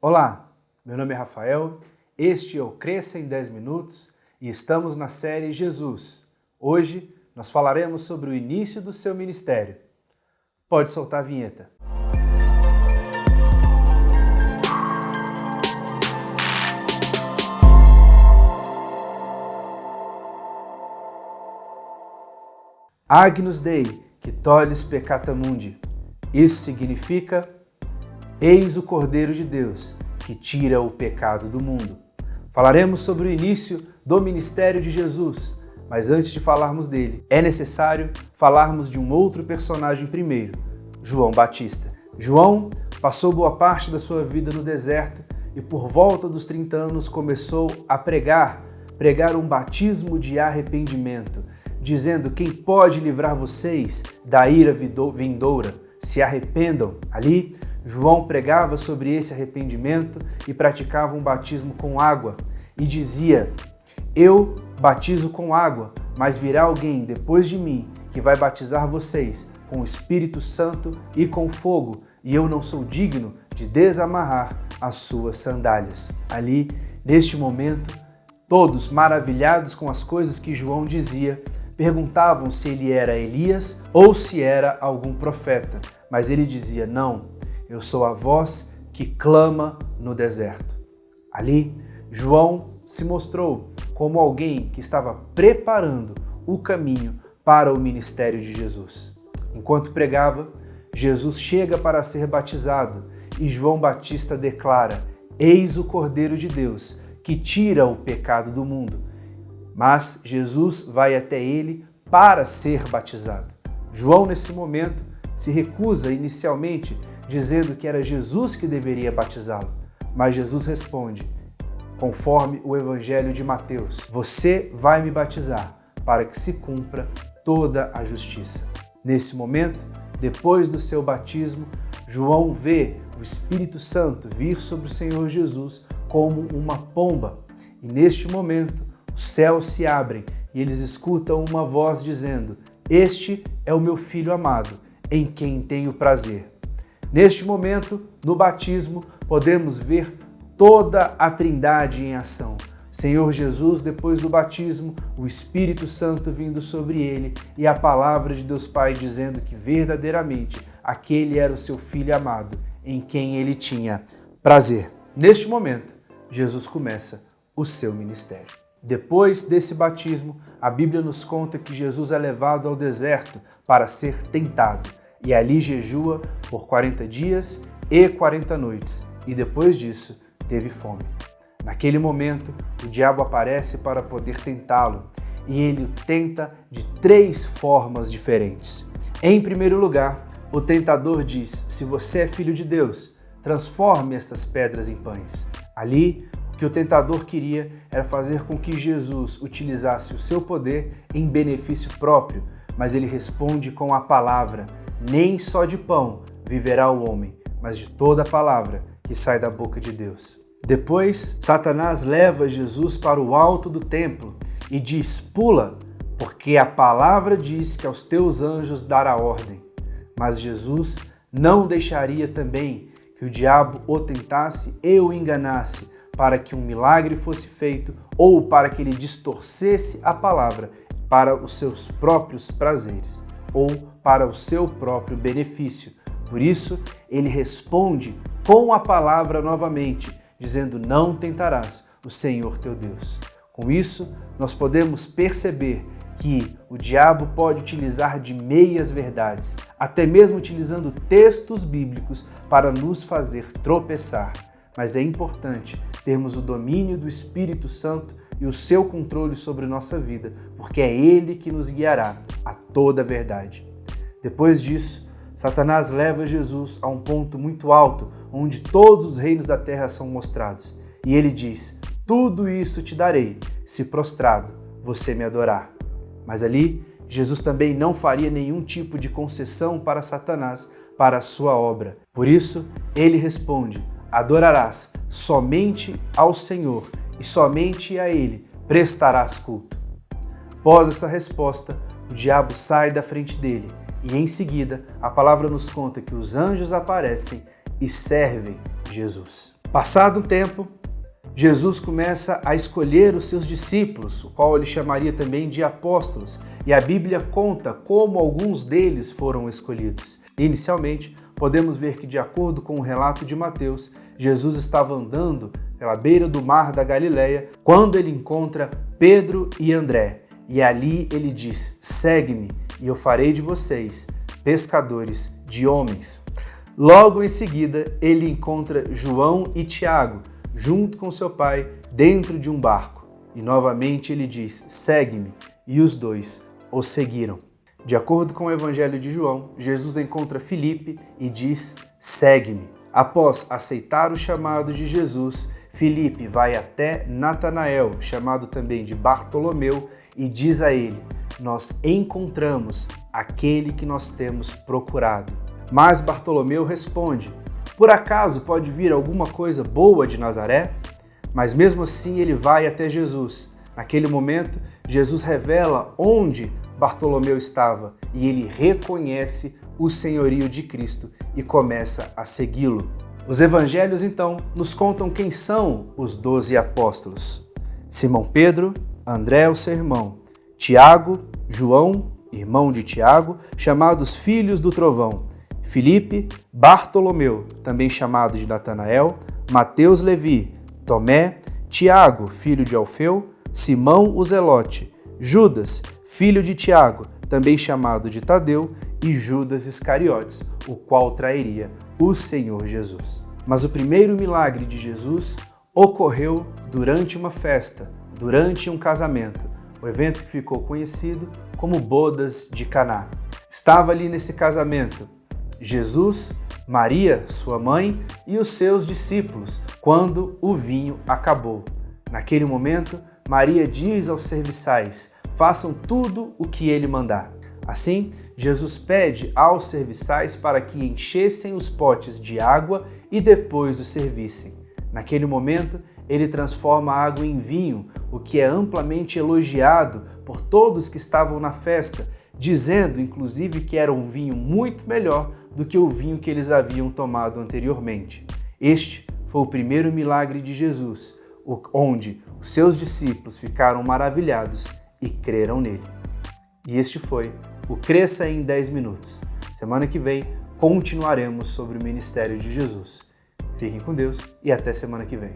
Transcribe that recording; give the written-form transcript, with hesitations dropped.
Olá, meu nome é Rafael, este é o Cresça em 10 Minutos e estamos na série Jesus. Hoje nós falaremos sobre o início do seu ministério. Pode soltar a vinheta. Agnus Dei, que tollis peccata mundi. Isso significa: eis o Cordeiro de Deus, que tira o pecado do mundo. Falaremos sobre o início do ministério de Jesus, mas antes de falarmos dele, é necessário falarmos de um outro personagem primeiro, João Batista. João passou boa parte da sua vida no deserto e por volta dos 30 anos começou a pregar um batismo de arrependimento, dizendo: quem pode livrar vocês da ira vindoura? Se arrependam. Ali, João pregava sobre esse arrependimento e praticava um batismo com água e dizia: eu batizo com água, mas virá alguém depois de mim que vai batizar vocês com o Espírito Santo e com fogo, e eu não sou digno de desamarrar as suas sandálias. Ali, neste momento, todos maravilhados com as coisas que João dizia, perguntavam se ele era Elias ou se era algum profeta, mas ele dizia: não, eu sou a voz que clama no deserto. Ali, João se mostrou como alguém que estava preparando o caminho para o ministério de Jesus. Enquanto pregava, Jesus chega para ser batizado e João Batista declara: eis o Cordeiro de Deus, que tira o pecado do mundo. Mas Jesus vai até ele para ser batizado. João, nesse momento, se recusa inicialmente, dizendo que era Jesus que deveria batizá-lo. Mas Jesus responde, conforme o Evangelho de Mateus: você vai me batizar para que se cumpra toda a justiça. Nesse momento, depois do seu batismo, João vê o Espírito Santo vir sobre o Senhor Jesus como uma pomba. E neste momento, os céus se abrem e eles escutam uma voz dizendo: este é o meu Filho amado, em quem tenho prazer. Neste momento, no batismo, podemos ver toda a Trindade em ação. Senhor Jesus, depois do batismo, o Espírito Santo vindo sobre ele e a palavra de Deus Pai dizendo que verdadeiramente aquele era o seu Filho amado, em quem ele tinha prazer. Neste momento, Jesus começa o seu ministério. Depois desse batismo, a Bíblia nos conta que Jesus é levado ao deserto para ser tentado e ali jejua por 40 dias e 40 noites e depois disso teve fome. Naquele momento, o diabo aparece para poder tentá-lo e ele o tenta de 3 formas diferentes. Em primeiro lugar, o tentador diz: se você é filho de Deus, transforme estas pedras em pães. Ali, o que o tentador queria era fazer com que Jesus utilizasse o seu poder em benefício próprio, mas ele responde com a palavra: nem só de pão viverá o homem, mas de toda a palavra que sai da boca de Deus. Depois, Satanás leva Jesus para o alto do templo e diz: pula, porque a palavra diz que aos teus anjos dará ordem. Mas Jesus não deixaria também que o diabo o tentasse e o enganasse, para que um milagre fosse feito ou para que ele distorcesse a palavra para os seus próprios prazeres ou para o seu próprio benefício. Por isso, ele responde com a palavra novamente, dizendo: não tentarás o Senhor teu Deus. Com isso, nós podemos perceber que o diabo pode utilizar de meias verdades, até mesmo utilizando textos bíblicos para nos fazer tropeçar. Mas é importante termos o domínio do Espírito Santo e o seu controle sobre nossa vida, porque é ele que nos guiará a toda a verdade. Depois disso, Satanás leva Jesus a um ponto muito alto, onde todos os reinos da terra são mostrados. E ele diz: tudo isso te darei, se prostrado você me adorar. Mas ali, Jesus também não faria nenhum tipo de concessão para Satanás, para a sua obra. Por isso, ele responde: adorarás somente ao Senhor e somente a Ele prestarás culto. Após essa resposta, o diabo sai da frente dele e em seguida a palavra nos conta que os anjos aparecem e servem Jesus. Passado um tempo, Jesus começa a escolher os seus discípulos, o qual ele chamaria também de apóstolos, e a Bíblia conta como alguns deles foram escolhidos. Inicialmente, podemos ver que, de acordo com o relato de Mateus, Jesus estava andando pela beira do mar da Galileia quando ele encontra Pedro e André, e ali ele diz: "Segue-me, e eu farei de vocês pescadores de homens." Logo em seguida, ele encontra João e Tiago, junto com seu pai, dentro de um barco. E novamente ele diz: "Segue-me", e os dois o seguiram. De acordo com o Evangelho de João, Jesus encontra Filipe e diz: "Segue-me." Após aceitar o chamado de Jesus, Filipe vai até Natanael, chamado também de Bartolomeu, e diz a ele: "Nós encontramos aquele que nós temos procurado." Mas Bartolomeu responde: "Por acaso pode vir alguma coisa boa de Nazaré?" Mas mesmo assim ele vai até Jesus. Naquele momento, Jesus revela onde Bartolomeu estava e ele reconhece o senhorio de Cristo e começa a segui-lo. Os evangelhos, então, nos contam quem são os 12 apóstolos: Simão Pedro, André, o seu irmão, Tiago, João, irmão de Tiago, chamados filhos do trovão, Filipe, Bartolomeu, também chamado de Natanael, Mateus, Levi, Tomé, Tiago, filho de Alfeu, Simão o Zelote, Judas, filho de Tiago, também chamado de Tadeu, e Judas Iscariotes, o qual trairia o Senhor Jesus. Mas o primeiro milagre de Jesus ocorreu durante uma festa, durante um casamento, o evento que ficou conhecido como Bodas de Caná. Estava ali nesse casamento Jesus, Maria, sua mãe, e os seus discípulos, quando o vinho acabou. Naquele momento, Maria diz aos serviçais: "Façam tudo o que ele mandar." Assim, Jesus pede aos serviçais para que enchessem os potes de água e depois os servissem. Naquele momento, ele transforma a água em vinho, o que é amplamente elogiado por todos que estavam na festa, dizendo inclusive que era um vinho muito melhor do que o vinho que eles haviam tomado anteriormente. Este foi o primeiro milagre de Jesus, onde os seus discípulos ficaram maravilhados e creram nele. E este foi o Cresça em 10 Minutos. Semana que vem continuaremos sobre o ministério de Jesus. Fiquem com Deus e até semana que vem.